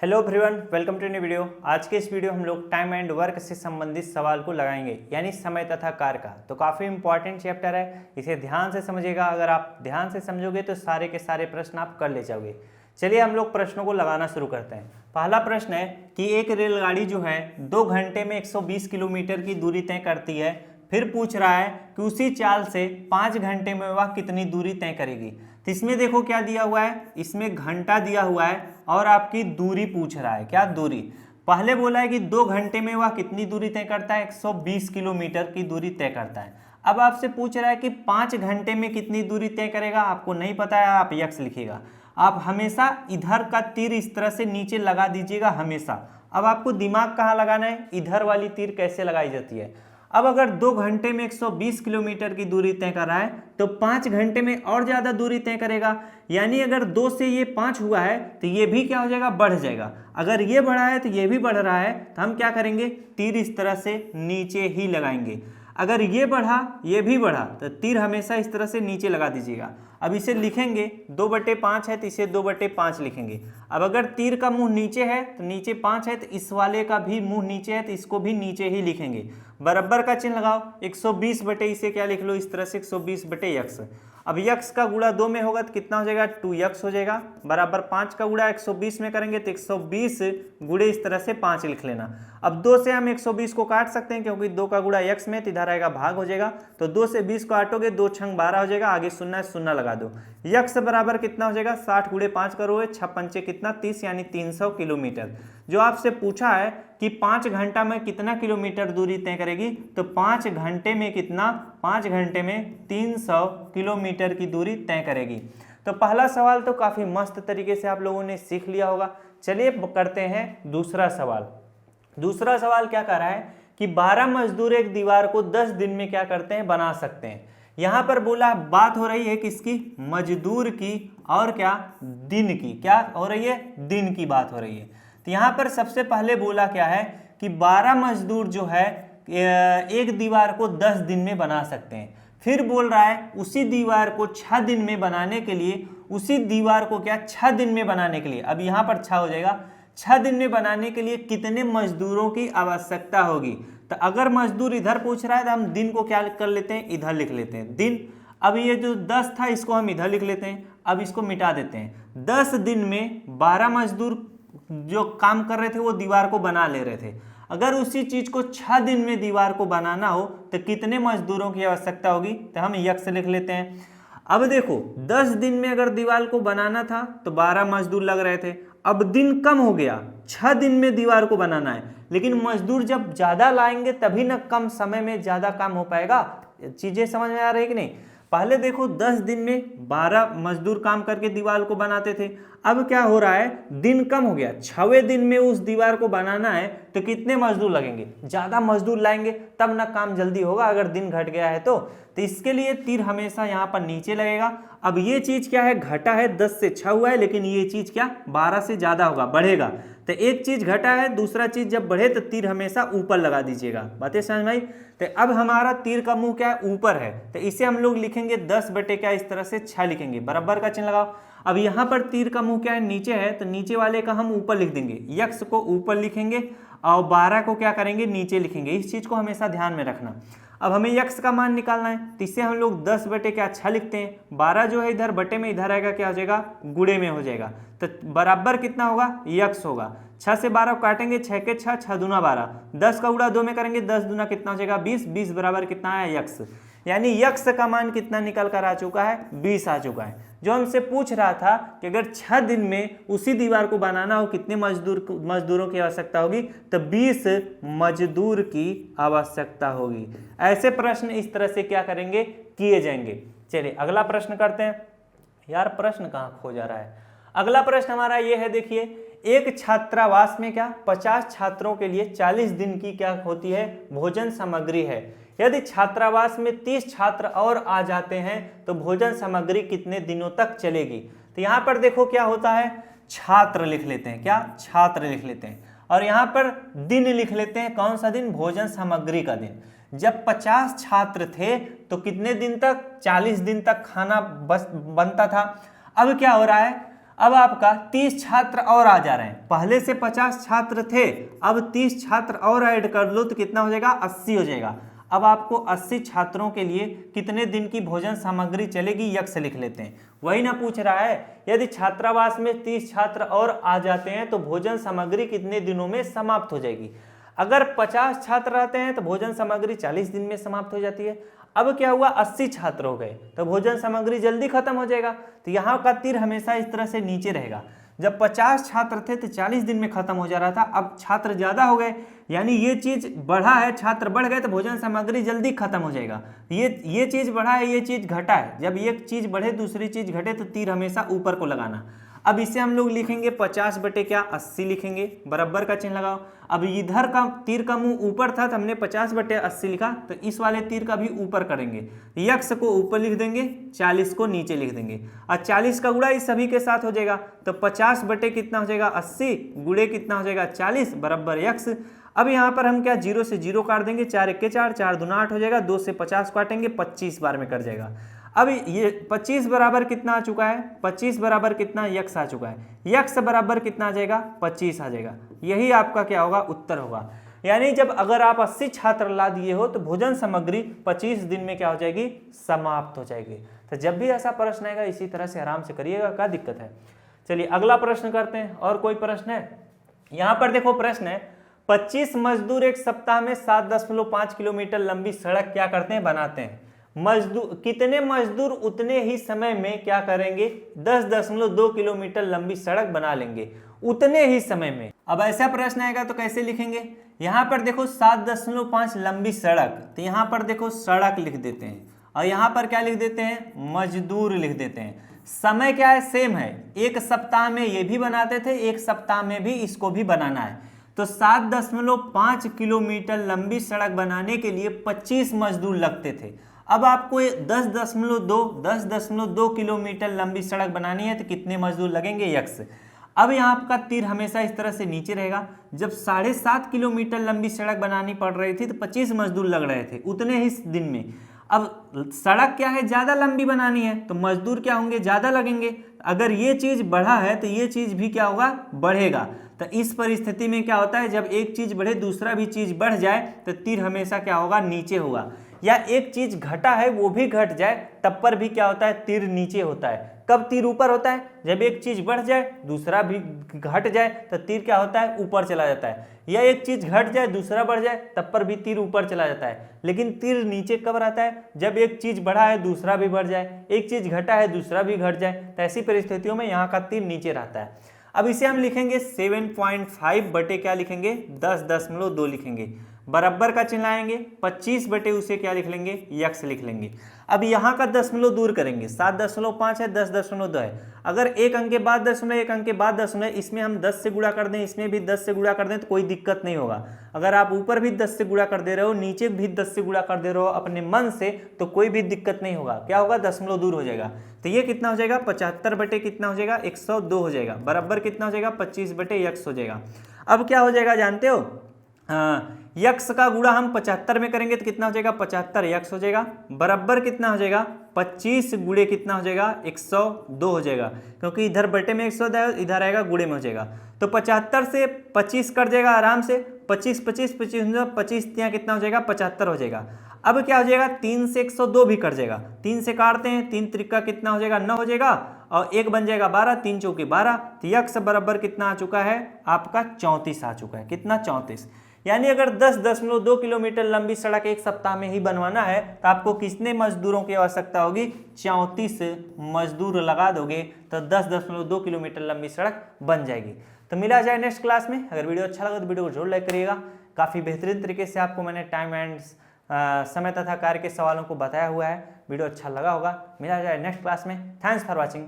Hello everyone, welcome to new video. आज के इस वीडियो हम लोग टाइम एंड वर्क से संबंधित सवाल को लगाएंगे, यानी समय तथा कार्य का। तो काफ़ी इंपॉर्टेंट चैप्टर है, इसे ध्यान से समझिएगा। अगर आप ध्यान से समझोगे तो सारे के सारे प्रश्न आप कर ले जाओगे। चलिए हम लोग प्रश्नों को लगाना शुरू करते हैं। पहला प्रश्न है कि एक रेलगाड़ी जो है 2 घंटे में 120 किलोमीटर की दूरी तय करती है। फिर पूछ रहा है कि उसी चाल से 5 घंटे में वह कितनी दूरी तय करेगी। तो इसमें देखो क्या दिया हुआ है, इसमें घंटा दिया हुआ है और आपकी दूरी पूछ रहा है। क्या दूरी? पहले बोला है कि 2 घंटे में वह कितनी दूरी तय करता है, 120 किलोमीटर की दूरी तय करता है। अब आपसे पूछ रहा है कि 5 घंटे में कितनी दूरी तय करेगा। आपको नहीं पता है, आप यक्स लिखिएगा। आप हमेशा इधर का तीर इस तरह से नीचे लगा दीजिएगा हमेशा। अब आपको दिमाग कहाँ लगाना है, इधर वाली तीर कैसे लगाई जाती है। अब अगर 2 घंटे में 120 किलोमीटर की दूरी तय कर रहा है तो 5 घंटे में और ज़्यादा दूरी तय करेगा। यानी अगर 2 से ये 5 हुआ है तो ये भी क्या हो जाएगा, बढ़ जाएगा। अगर ये बढ़ा है तो ये भी बढ़ रहा है, तो हम क्या करेंगे, तीर इस तरह से नीचे ही लगाएंगे। अगर ये बढ़ा ये भी बढ़ा तो तीर हमेशा इस तरह से नीचे लगा दीजिएगा। अब इसे लिखेंगे 2/5 है तो इसे 2/5 लिखेंगे। अब अगर तीर का मुंह नीचे है तो नीचे 5 है, तो इस वाले का भी मुंह नीचे है तो इसको भी नीचे ही लिखेंगे। बराबर का चिन्ह लगाओ, 120 बटे इसे क्या लिख लो इस तरह से 120 बटे यक्स। अब यक्स का गुणा 2 में होगा तो कितना हो जाएगा, 2x हो जाएगा। बराबर 5 का गुणा 120 में करेंगे तो 120 गुणे इस तरह से 5 लिख लेना। अब 2 से हम 120 को काट सकते हैं क्योंकि 2 का गुणा x में, तो इधर आएगा भाग हो जाएगा। तो 2 से 20 को काटोगे 2 छंग 12 हो जाएगा, आगे शून्य है शून्य लगा दो। यक्स बराबर कितना हो जाएगा, 60 गुणे 5 करोगे 6 पंचे कितना 30, यानी 300 किलोमीटर। जो आपसे पूछा है कि 5 घंटा में कितना किलोमीटर दूरी तय करेगी, तो 5 घंटे में कितना, 5 घंटे में 300 किलोमीटर की दूरी तय करेगी। तो पहला सवाल तो काफी मस्त तरीके से आप लोगों ने सीख लिया होगा। चलिए करते हैं दूसरा सवाल। दूसरा सवाल क्या कर रहा है कि 12 मजदूर एक दीवार को 10 दिन में क्या करते हैं, बना सकते हैं। यहां पर बोला बात हो रही है किसकी, मजदूर की, और क्या, दिन की। क्या हो रही है, दिन की बात हो रही है। तो यहां पर सबसे पहले बोला क्या है कि 12 मजदूर जो है एक दीवार को 10 दिन में बना सकते हैं। फिर बोल रहा है उसी दीवार को 6 दिन में बनाने के लिए, उसी दीवार को क्या 6 दिन में बनाने के लिए, अब यहां पर 6 हो जाएगा, 6 दिन में बनाने के लिए कितने मजदूरों की आवश्यकता होगी। तो अगर मजदूर इधर पूछ रहा है तो हम दिन को क्या कर लेते हैं, इधर लिख लेते हैं दिन। अब ये जो 10 था इसको हम इधर लिख लेते हैं, अब इसको मिटा देते हैं। 10 दिन में 12 मजदूर जो काम कर रहे थे वो दीवार को बना ले रहे थे। अगर उसी चीज को 6 दिन में दीवार को बनाना हो तो कितने मजदूरों की आवश्यकता होगी, तो हम यक्स लिख लेते हैं। अब देखो 10 दिन में अगर दीवार को बनाना था तो 12 मजदूर लग रहे थे। अब दिन कम हो गया, 6 दिन में दीवार को बनाना है, लेकिन मजदूर जब ज्यादा लाएंगे तभी ना कम समय में ज्यादा काम हो पाएगा। चीजें समझ में आ रही कि नहीं। पहले देखो 10 दिन में 12 मजदूर काम करके दीवार को बनाते थे। अब क्या हो रहा है, दिन कम हो गया, 6वें दिन में उस दीवार को बनाना है तो कितने मजदूर लगेंगे, ज्यादा मजदूर लाएंगे तब ना काम जल्दी होगा अगर दिन घट गया है तो इसके लिए तीर हमेशा यहाँ पर नीचे लगेगा। अब ये चीज क्या है, घटा है, 10 से 6 हुआ है, लेकिन ये चीज क्या 12 से ज्यादा होगा, बढ़ेगा। तो एक चीज घटा है, दूसरा चीज जब बढ़े तो तीर हमेशा ऊपर लगा दीजिएगा। बातें समझ में आई। तो अब हमारा तीर का मुंह क्या है, ऊपर है, तो इसे हम लोग लिखेंगे 10 बटे क्या इस तरह से 6 लिखेंगे। बराबर का चिन्ह लगाओ। अब यहाँ पर तीर का मुंह क्या है, नीचे है, तो नीचे वाले का हम ऊपर लिख देंगे, यक्स को ऊपर लिखेंगे और 12 को क्या करेंगे, नीचे लिखेंगे। इस चीज को हमेशा ध्यान में रखना। अब हमें यक्स का मान निकालना है, तो इससे हम लोग 10 बटे क्या 6 लिखते हैं। 12 जो है इधर बटे में, इधर आएगा क्या हो जाएगा, गुणे में हो जाएगा। तो बराबर कितना होगा, यक्स होगा। 6 से 12 को काटेंगे, 6 के 6, 6 दूना 12, 10 का गुणा 2 में करेंगे, 10 दूना कितना हो जाएगा 20, 20 बराबर कितना है यक्स। यानी यक्स का मान कितना निकल कर आ चुका है, 20 आ चुका है। जो हमसे पूछ रहा था कि अगर 6 दिन में उसी दीवार को बनाना हो कितने मजदूरों की आवश्यकता होगी, तो 20 मजदूर की आवश्यकता होगी। ऐसे प्रश्न इस तरह से क्या करेंगे, किए जाएंगे। चलिए अगला प्रश्न करते हैं। यार प्रश्न कहाँ खो जा रहा है। अगला प्रश्न हमारा ये है, देखिए एक छात्रावास में क्या 50 छात्रों के लिए 40 दिन की क्या होती है, भोजन सामग्री है। यदि छात्रावास में 30 छात्र और आ जाते हैं तो भोजन सामग्री कितने दिनों तक चलेगी। तो यहाँ पर देखो क्या होता है, छात्र लिख लेते हैं, क्या छात्र लिख लेते हैं, और यहाँ पर दिन लिख लेते हैं। कौन सा दिन, भोजन सामग्री का दिन। जब 50 छात्र थे तो कितने दिन तक, 40 दिन तक खाना बस बनता था। अब क्या हो रहा है, अब आपका 30 छात्र और आ जा रहे हैं, पहले से 50 छात्र थे, अब 30 छात्र और ऐड कर लो तो कितना हो जाएगा, 80 हो जाएगा। अब आपको 80 छात्रों के लिए कितने दिन की भोजन सामग्री चलेगी, यक्स लिख लेते हैं। वही ना पूछ रहा है, यदि छात्रावास में 30 छात्र और आ जाते हैं तो भोजन सामग्री कितने दिनों में समाप्त हो जाएगी। अगर 50 छात्र रहते हैं तो भोजन सामग्री 40 दिन में समाप्त हो जाती है। अब क्या हुआ, 80 छात्र हो गए तो भोजन सामग्री जल्दी खत्म हो जाएगा। तो यहाँ का तीर हमेशा इस तरह से नीचे रहेगा। जब 50 छात्र थे तो 40 दिन में खत्म हो जा रहा था, अब छात्र ज्यादा हो गए, यानी ये चीज बढ़ा है, छात्र बढ़ गए तो भोजन सामग्री जल्दी खत्म हो जाएगा। ये चीज बढ़ा है, ये चीज घटा है, जब एक चीज बढ़े दूसरी चीज घटे तो तीर हमेशा ऊपर को लगाना। अब इसे हम लोग लिखेंगे 50 बटे क्या 80 लिखेंगे, बराबर का चिन्ह लगाओ। अब इधर का तीर का मुंह ऊपर था तो हमने 50 बटे 80 लिखा, तो इस वाले तीर का भी ऊपर करेंगे, यक्स को ऊपर लिख देंगे, 40 को नीचे लिख देंगे, और 40 का गुणा इस सभी के साथ हो जाएगा। तो 50 बटे कितना हो जाएगा 80, गुणे कितना हो जाएगा 40, बराबर यक्स। अब यहाँ पर हम क्या 0 से 0 काट देंगे, 4 1 4, 4 दूना 8 हो जाएगा, 2 से 50 काटेंगे, 25 बार में कट जाएगा। अब ये 25 बराबर कितना आ चुका है, 25 बराबर कितना यक्स आ चुका है, यक्स बराबर कितना आ जाएगा 25 आ जाएगा। यही आपका क्या होगा, उत्तर होगा। यानी जब अगर आप 80 छात्र ला दिए हो तो भोजन सामग्री 25 दिन में क्या हो जाएगी, समाप्त हो जाएगी। तो जब भी ऐसा प्रश्न आएगा इसी तरह से आराम से करिएगा, क्या दिक्कत है। चलिए अगला प्रश्न करते हैं। और कोई प्रश्न है? यहाँ पर देखो प्रश्न है, 25 मजदूर एक सप्ताह में 7.5 किलोमीटर लंबी सड़क क्या करते हैं, बनाते हैं। मजदूर कितने मजदूर उतने ही समय में क्या करेंगे, 10.2 किलोमीटर लंबी सड़क बना लेंगे उतने ही समय में। अब ऐसा प्रश्न आएगा तो कैसे लिखेंगे, यहाँ पर देखो 7.5 लंबी सड़क, तो यहाँ पर देखो सड़क लिख देते हैं, और यहाँ पर क्या लिख देते हैं, मजदूर लिख देते हैं। समय क्या है, सेम है, एक सप्ताह में ये भी बनाते थे, एक सप्ताह में भी इसको भी बनाना है। तो 7.5 किलोमीटर लंबी सड़क बनाने के लिए 25 मजदूर लगते थे। अब आपको 10.2 किलोमीटर लंबी सड़क बनानी है तो कितने मजदूर लगेंगे, यक्स। अब यहाँ आपका तीर हमेशा इस तरह से नीचे रहेगा। जब 7.5 किलोमीटर लंबी सड़क बनानी पड़ रही थी तो 25 मजदूर लग रहे थे उतने ही दिन में। अब सड़क क्या है, ज्यादा लंबी बनानी है तो मजदूर क्या होंगे, ज्यादा लगेंगे। अगर ये चीज बढ़ा है तो ये चीज भी क्या होगा, बढ़ेगा। तो इस परिस्थिति में क्या होता है, जब एक चीज बढ़े दूसरा भी चीज बढ़ जाए तो तीर हमेशा क्या होगा, नीचे होगा। या एक चीज घटा है वो भी घट जाए तब पर भी क्या होता है, तीर नीचे होता है। कब तीर ऊपर होता है, जब एक चीज बढ़ जाए दूसरा भी घट जाए तो तीर क्या होता है, ऊपर चला जाता है। या एक चीज घट जाए दूसरा बढ़ जाए तब पर भी तीर ऊपर चला जाता है। लेकिन तीर नीचे कब रहता है, जब एक चीज बढ़ा है दूसरा भी बढ़ जाए, एक चीज घटा है दूसरा भी घट जाए, तो ऐसी परिस्थितियों में यहाँ का तीर नीचे रहता है। अब इसे हम लिखेंगे 7.5 बटे क्या लिखेंगे, 10.2 लिखेंगे, बराबर का चिन्ह लाएंगे, 25 बटे उसे क्या लिख लेंगे, यक्स लिख लेंगे। अब यहाँ का दशमलव दूर करेंगे, 7.5 है, 10.2 है। अगर एक अंक के बाद दशमलव, एक अंक के बाद दशमलव, इसमें हम 10 से गुणा कर दें, इसमें भी 10 से गुणा कर दें तो कोई दिक्कत नहीं होगा। अगर आप ऊपर भी 10 से गुणा कर दे रहे हो, नीचे भी 10 से गुणा कर दे रहे हो अपने मन से, तो कोई भी दिक्कत नहीं होगा। क्या होगा, दशमलव दूर हो जाएगा। तो ये कितना हो जाएगा, 75 बटे कितना हो जाएगा, 102 हो जाएगा, बराबर कितना हो जाएगा, 25 बटे यक्स हो जाएगा। अब क्या हो जाएगा जानते हो, यक्स का गुणा हम 75 में करेंगे तो कितना हो जाएगा, 75 यक्स हो जाएगा, बराबर कितना हो जाएगा, 25 गुणे कितना हो जाएगा, 102 हो जाएगा। क्योंकि इधर बटे में 102 इधर आएगा, गुणे में हो जाएगा। तो 75 से 25 कट जाएगा आराम से, 25 25 25 25 यहाँ कितना हो जाएगा, 75 हो जाएगा। अब क्या हो जाएगा, 3 से 102 भी कट जाएगा, 3 से काटते हैं, 3 त्रिका कितना हो जाएगा, 9 हो जाएगा, और 1 बन जाएगा 12, 3 चौके 12। तो यक्स बराबर कितना आ चुका है, आपका 34 आ चुका है। कितना, 34। यानी अगर 10.2 किलोमीटर लंबी सड़क एक सप्ताह में ही बनवाना है तो आपको कितने मजदूरों की आवश्यकता होगी, 34 मजदूर लगा दोगे तो 10.2 किलोमीटर लंबी सड़क बन जाएगी। तो मिला जाए नेक्स्ट क्लास में। अगर वीडियो अच्छा लगा तो वीडियो को जरूर लाइक करिएगा। काफ़ी बेहतरीन तरीके से आपको मैंने टाइम एंड समय तथा कार्य के सवालों को बताया हुआ है। वीडियो अच्छा लगा होगा। मिला जाए नेक्स्ट क्लास में। Thanks for watching.